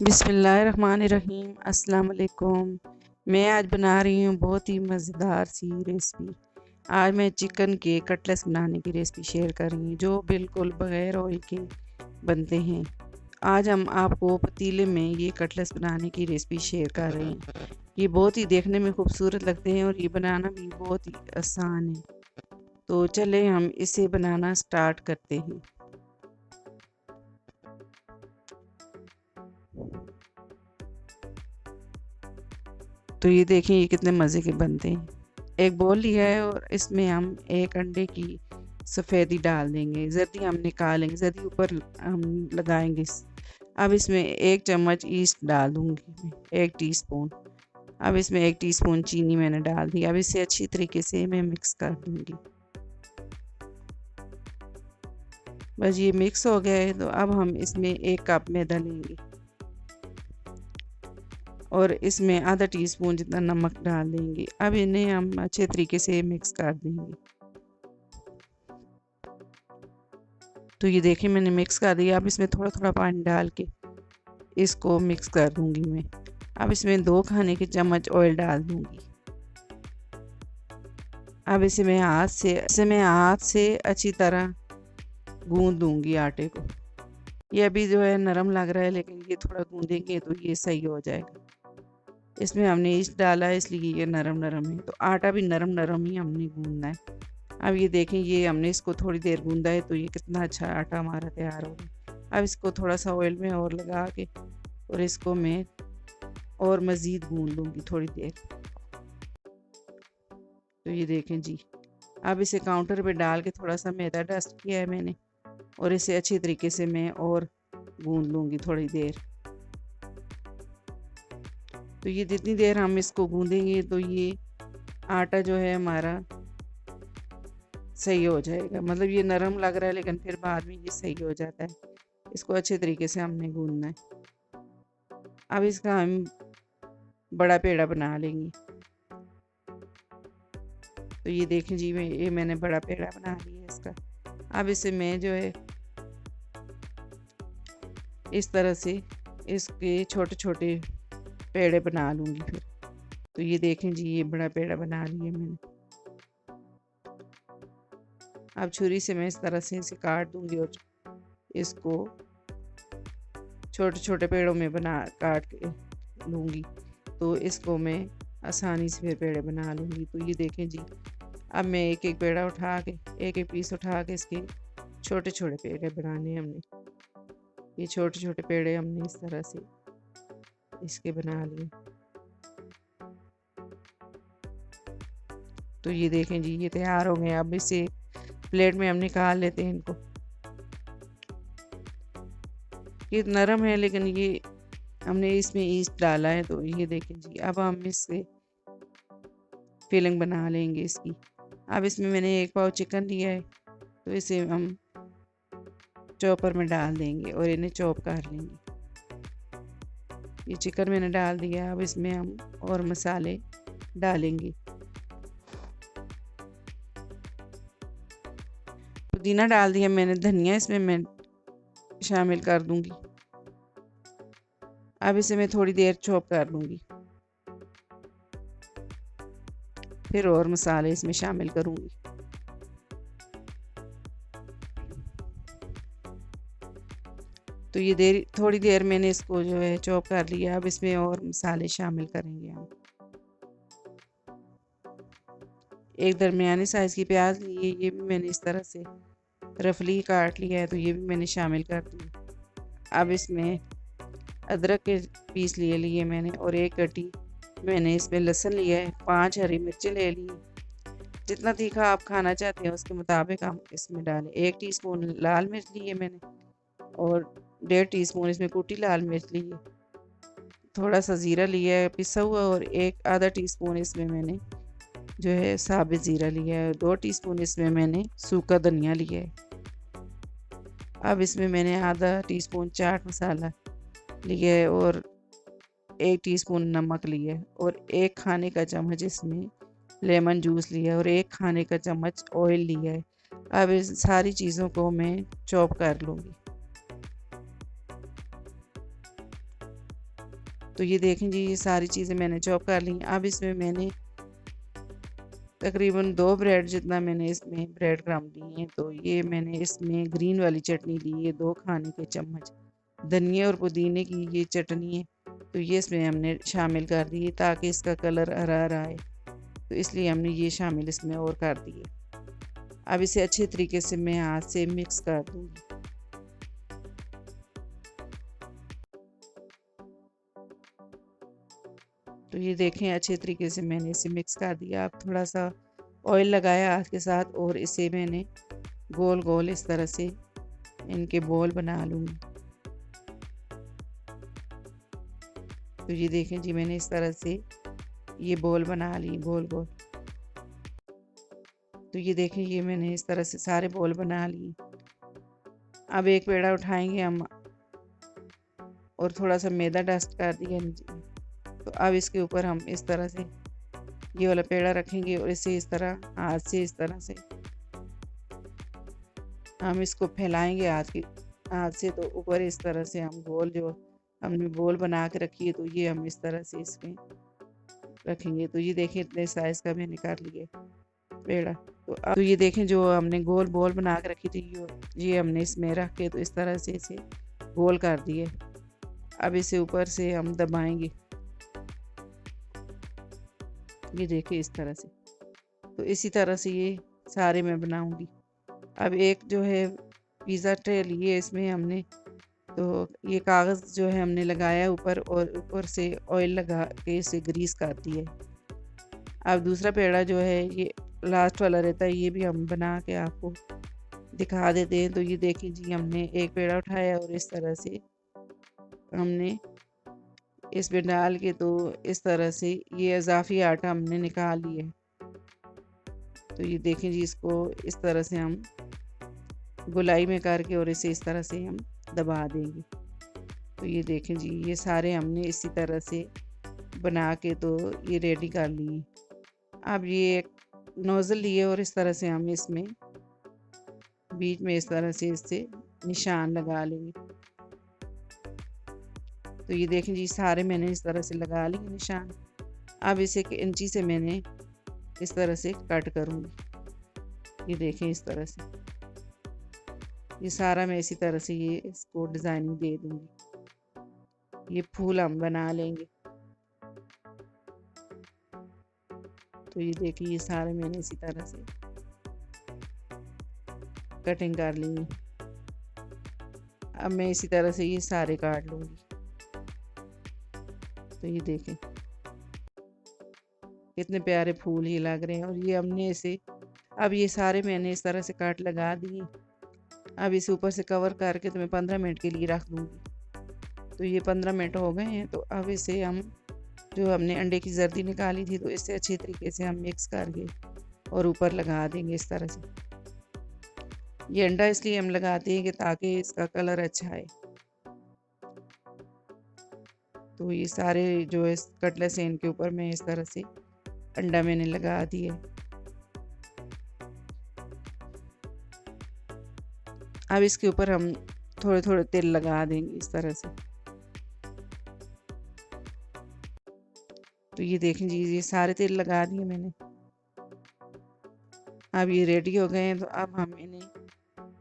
बिस्मिल्लाहिर्रहमानिर्रहीम। अस्सलाम वालेकुम। मैं आज बना रही हूँ बहुत ही मज़ेदार सी रेसिपी। आज मैं चिकन के कटलेट्स बनाने की रेसिपी शेयर कर रही हूँ जो बिल्कुल बग़ैर ऑयल के बनते हैं। आज हम आपको पतीले में ये कटलेट्स बनाने की रेसिपी शेयर कर रहे हैं। ये बहुत ही देखने में खूबसूरत लगते हैं और ये बनाना भी बहुत ही आसान है। तो चलें हम इसे बनाना स्टार्ट करते हैं। तो ये देखें ये कितने मज़े के बनते हैं। एक बोल लिया है और इसमें हम एक अंडे की सफ़ेदी डाल देंगे, जर्दी हम निकालेंगे, जर्दी ऊपर हम लगाएंगे। अब इसमें 1 चम्मच ईस्ट डाल दूंगी मैं, 1 टीस्पून। अब इसमें 1 टीस्पून चीनी मैंने डाल दी। अब इसे अच्छी तरीके से मैं मिक्स कर दूंगी। बस ये मिक्स हो गया है तो अब हम इसमें 1 कप मैदा लेंगे और इसमें आधा टीस्पून जितना नमक डाल देंगे। अब इन्हें हम अच्छे तरीके से मिक्स कर देंगे। तो ये देखिए मैंने मिक्स कर दिया। अब इसमें थोड़ा थोड़ा पानी डाल के इसको मिक्स कर दूंगी मैं। अब इसमें 2 खाने के चम्मच ऑयल डाल दूंगी। अब इसे मैं हाथ से अच्छी तरह गूंद दूंगी आटे को। ये अभी जो है नरम लग रहा है लेकिन ये थोड़ा गूंदेंगे तो ये सही हो जाएगा। इसमें हमने ईस्ट डाला है इसलिए ये नरम नरम है, तो आटा भी नरम नरम ही हमने गूंदना है। अब ये देखें ये हमने इसको थोड़ी देर गूंदा है तो ये कितना अच्छा आटा हमारा तैयार हो गया। अब इसको थोड़ा सा ऑयल में और लगा के और इसको मैं और मज़ीद गूंद लूँगी थोड़ी देर। तो ये देखें जी, अब इसे काउंटर पे डाल के थोड़ा सा मैदा डस्ट किया है मैंने और इसे अच्छी तरीके से मैं और गूंद लूँगी थोड़ी देर। तो ये जितनी देर हम इसको गूंदेंगे तो ये आटा जो है हमारा सही हो जाएगा। मतलब ये नरम लग रहा है लेकिन फिर बाद में ये सही हो जाता है। इसको अच्छे तरीके से हमने गूंदना है। अब इसका हम बड़ा पेड़ा बना लेंगे। तो ये देखें जी मैंने बड़ा पेड़ा बना लिया इसका। अब इसे मैं जो है इस तरह से इसके छोटे छोटे पेड़े बना लूँगी फिर। तो ये देखें जी ये बड़ा पेड़ा बना लिया मैंने। अब छुरी से मैं इस तरह से इसे काट दूँगी और इसको छोटे छोटे पेड़ों में काट के लूँगी। तो इसको मैं आसानी से फिर पेड़े बना लूँगी। तो ये देखें जी, अब मैं एक एक पेड़ा उठा के एक एक पीस उठा के इसके छोटे छोटे पेड़े बनाने हमने। ये छोटे छोटे पेड़े हमने इस तरह से इसके बना लिए। तो ये देखें जी ये तैयार हो गए। अब इसे प्लेट में हम निकाल लेते हैं इनको। ये नरम है लेकिन ये हमने इसमें ईस्ट डाला है। तो ये देखें जी, अब हम इससे फिलिंग बना लेंगे इसकी। अब इसमें मैंने 1 पाव चिकन लिया है तो इसे हम चॉपर में डाल देंगे और इन्हें चॉप कर लेंगे। ये चिकन मैंने डाल दिया। अब इसमें हम और मसाले डालेंगे। पुदीना डाल दिया मैंने, धनिया इसमें मैं शामिल कर दूंगी। अब इसे मैं थोड़ी देर चॉप कर लूँगी, फिर और मसाले इसमें शामिल करूँगी। तो ये थोड़ी देर मैंने इसको जो है चॉप कर लिया। अब इसमें और मसाले शामिल करेंगे हम। एक दरमियानी साइज़ की प्याज ली है, ये भी मैंने इस तरह से रफली काट लिया है तो ये भी मैंने शामिल कर दिया। अब इसमें अदरक के पीस लिए मैंने और 1 कटी मैंने इसमें लहसुन लिया है, 5 हरी मिर्चें ले ली। जितना तीखा आप खाना चाहते हैं उसके मुताबिक हम इसमें डालें। 1 टीस्पून लाल मिर्च ली है मैंने और 1.5 टीस्पून इसमें कुटी लाल मिर्च ली है। थोड़ा सा ज़ीरा लिया है पिसा हुआ और आधा टीस्पून इसमें मैंने जो है साबित ज़ीरा लिया है। 2 टीस्पून इसमें मैंने सूखा धनिया लिया है। अब इसमें मैंने आधा टीस्पून चाट मसाला लिया है और 1 टीस्पून नमक लिया है और 1 खाने का चम्मच इसमें लेमन जूस लिया है और 1 खाने का चम्मच ऑयल लिया है। अब इस सारी चीज़ों को मैं चॉप कर लूँगी। तो ये देखें जी, ये सारी चीज़ें मैंने चॉप कर ली। अब इसमें मैंने तकरीबन 2 ब्रेड जितना मैंने इसमें ब्रेड क्रम्ब लिए हैं। तो ये मैंने इसमें ग्रीन वाली चटनी ली है 2 खाने के चम्मच। धनिया और पुदीने की ये चटनी है, तो ये इसमें हमने शामिल कर दी है ताकि इसका कलर हरा हरा आए। तो इसलिए हमने ये शामिल इसमें और कर दिए। अब इसे अच्छे तरीके से मैं हाथ से मिक्स कर दूँगी। तो ये देखें, अच्छे तरीके से मैंने इसे मिक्स कर दिया। अब थोड़ा सा ऑयल लगाया हाथ के साथ और इसे मैंने गोल गोल इस तरह से इनके बॉल बना लूँगी। तो ये देखें जी, मैंने इस तरह से ये बॉल बना ली गोल गोल। तो ये देखें, ये मैंने इस तरह से सारे बॉल बना लिए। अब एक पेड़ा उठाएंगे हम और थोड़ा सा मैदा डस्ट कर दिया नीचे। तो अब इसके ऊपर हम इस तरह से ये वाला पेड़ा रखेंगे और इसे इस तरह हाथ से इस तरह से हम इसको फैलाएंगे हाथ से। तो ऊपर इस तरह से हम गोल जो हमने बॉल बना के रखी है, तो ये हम इस तरह से इसमें रखेंगे। तो ये देखें, इतने साइज़ का मैंने कर लिया पेड़ा। तो अब तो ये देखें, जो हमने गोल बॉल बना के रखी थी ये हमने इसमें रख के तो इस तरह से इसे गोल कर दिए। अब इसे ऊपर से हम दबाएंगे, ये देखिए इस तरह से। तो इसी तरह से ये सारे मैं बनाऊंगी। अब एक जो है पिज़्ज़ा ट्रे लिए, इसमें हमने तो ये कागज़ जो है हमने लगाया ऊपर और ऊपर से ऑयल लगा के इसे ग्रीस कर दिया। अब दूसरा पेड़ा जो है ये लास्ट वाला रहता है, ये भी हम बना के आपको दिखा देते हैं। तो ये देखिए जी, हमने एक पेड़ा उठाया और इस तरह से हमने इसमें डाल के तो इस तरह से ये इजाफी आटा हमने निकाल लिया। तो ये देखें जी, इसको इस तरह से हम गोलाई में करके और इसे इस तरह से हम दबा देंगे। तो ये देखें जी, ये सारे हमने इसी तरह से बना के तो ये रेडी कर लिए। अब ये एक नोज़ल लिए और इस तरह से हम इसमें बीच में इस तरह से इससे निशान लगा लेंगे। तो ये देखें जी, सारे मैंने इस तरह से लगा लिए निशान। अब इसे एक इंची से मैंने इस तरह से कट करूँगी। ये देखें इस तरह से, ये सारा मैं इसी तरह से ये इसको डिज़ाइनिंग दे दूँगी। ये फूल हम बना लेंगे। तो ये देखिए, ये सारे मैंने इसी तरह से कटिंग कर ली। अब मैं इसी तरह से ये सारे काट लूँगी। तो ये देखें, कितने प्यारे फूल ये लग रहे हैं। और ये हमने इसे अब ये सारे मैंने इस तरह से काट लगा दिए। अब इसे ऊपर से कवर करके तो मैं 15 मिनट के लिए रख दूँगी। तो ये 15 मिनट हो गए हैं। तो अब इसे हम जो हमने अंडे की जर्दी निकाली थी, तो इससे अच्छे तरीके से हम मिक्स करके और ऊपर लगा देंगे इस तरह से। ये अंडा इसलिए हम लगाते हैं कि ताकि इसका कलर अच्छा आए। तो ये सारे जो है कटलेट्स हैं, इनके ऊपर मैं इस तरह से अंडा मैंने लगा दिया। अब इसके ऊपर हम थोड़े थोड़े तेल लगा देंगे इस तरह से। तो ये देखें जी, ये सारे तेल लगा दिए मैंने। अब ये रेडी हो गए हैं। तो अब हम इन्हें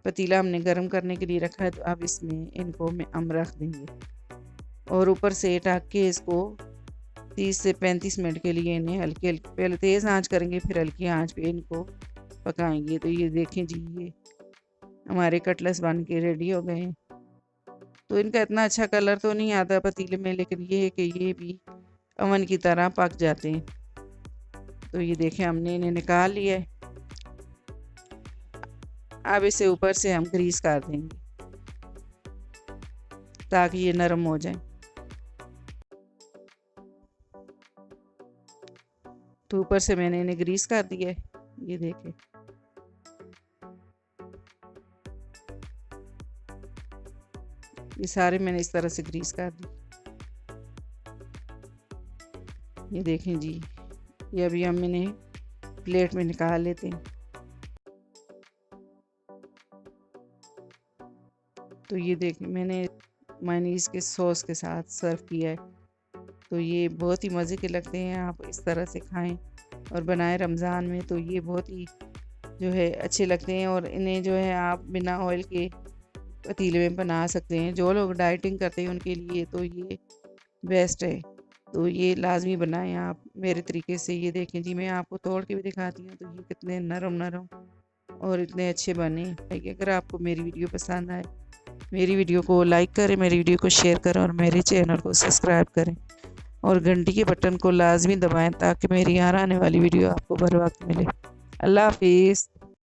पतीला हमने गर्म करने के लिए रखा है, तो अब इसमें इनको हम रख देंगे और ऊपर से ढक के इसको 30 से 35 मिनट के लिए इन्हें हल्की हल्की, पहले तेज़ आंच करेंगे फिर हल्की आंच पे इनको पकाएंगे। तो ये देखें जी, ये हमारे कटलेट्स बन के रेडी हो गए हैं। तो इनका इतना अच्छा कलर तो नहीं आता पतीले में, लेकिन ये है कि ये भी अवन की तरह पक जाते हैं। तो ये देखें, हमने इन्हें निकाल लिया है। अब इसे ऊपर से हम ग्रीस कर देंगे ताकि ये नरम हो जाए। तो ऊपर से मैंने इन्हें ग्रीस कर दिया है। ये देखें, ये सारे मैंने इस तरह से ग्रीस कर दी। ये देखें जी, ये अभी हम इन्हें प्लेट में निकाल लेते हैं। तो ये देखें, मैंने मेयोनीज के सॉस के साथ सर्व किया है। तो ये बहुत ही मज़े के लगते हैं। आप इस तरह से खाएं और बनाएं रमज़ान में, तो ये बहुत ही जो है अच्छे लगते हैं। और इन्हें जो है आप बिना ऑयल के पतीले में बना सकते हैं। जो लोग डाइटिंग करते हैं उनके लिए तो ये बेस्ट है। तो ये लाजमी बनाएं आप मेरे तरीके से। ये देखें जी, मैं आपको तोड़ के भी दिखाती हूँ, तो ये कितने नरम नरम और इतने अच्छे बने। अगर आपको मेरी वीडियो पसंद आए, मेरी वीडियो को लाइक करें, मेरी वीडियो को शेयर करें और मेरे चैनल को सब्सक्राइब करें और घंटी के बटन को लाजमी दबाएं ताकि मेरी आने वाली वीडियो आपको बर वक्त मिले। अल्लाह हाफिज़।